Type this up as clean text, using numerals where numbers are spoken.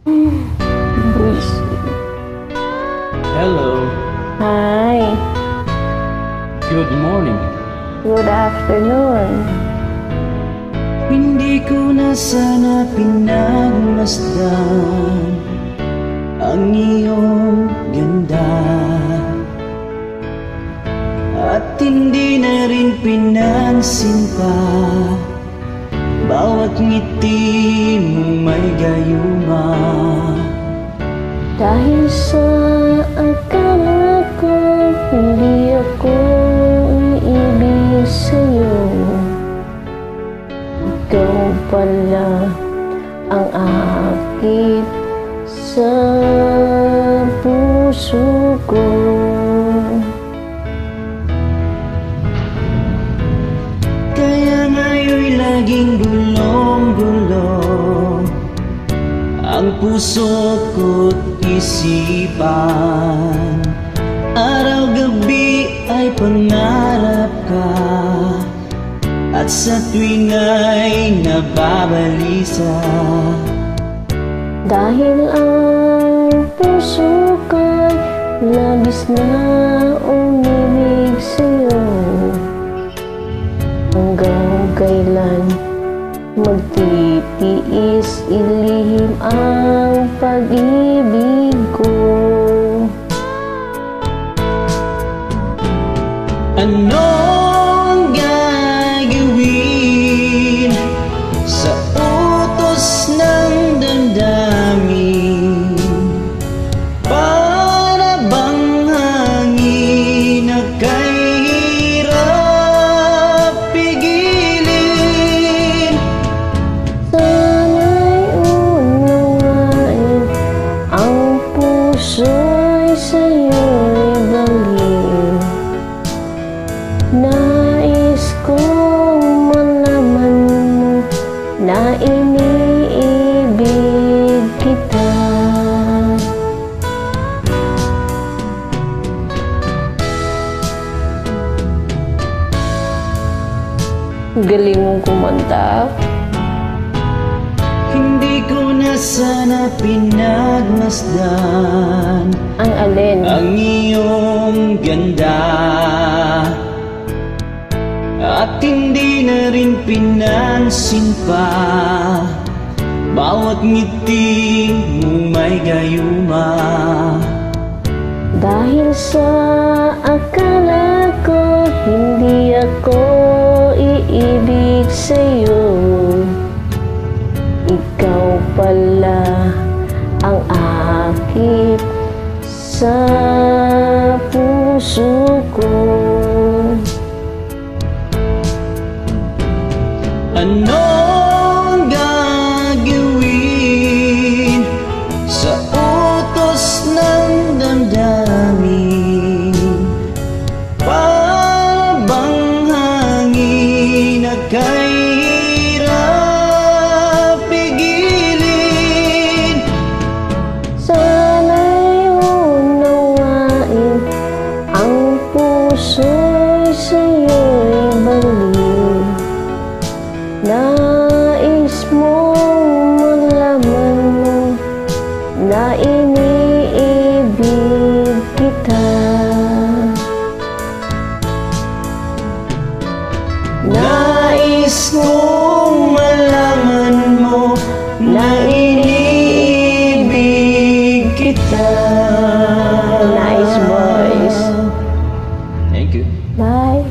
Buisit. Hello. Hi. Good morning. Good afternoon. Hindi ko na sana pinagmasdan ang iyong ganda, at hindi na rin pinansin pa bawat ngiti mo may gayuma. Dahil sa akala ko hindi ako iibig sa'yo, ikaw pala ang aakit sa puso ko. Kaya ngayon'y laging gulong-gulo ang puso ko't isipan. Araw-gabi ay pangarap ka, at sa tuwing ay nababalisa. Dahil ang puso ko'y labis na umibig sa'yo, hanggang kailan magtitiis ilihim ang pag-ibig ko. Ano ang gagawin sa utos ng damdamin? Para bang hangin na kahirap pigilin? Sana'y unawain ang puso'y sa'yo'y bangin. Nais kong malaman mo na iniibig kita. Galing mong kumanta. Hindi ko na sana pinagmasdan Ang alin? ang iyong ganda, at hindi na rin pinansin pa bawat ngiti mo may gayuma. Dahil sa akala ko hindi ako iibig sa'yo, ikaw pala ang akit sa puso ko. Ano ang gagawin sa utos ng damdamin? Para bang hangin na kahirap pigilin? Sana'y unawain ang puso'y sa'yo'y bangin. Nais mong malaman mo na iniibig kita. Nais mong malaman mo na iniibig kita. Nice voice. Thank you. Bye.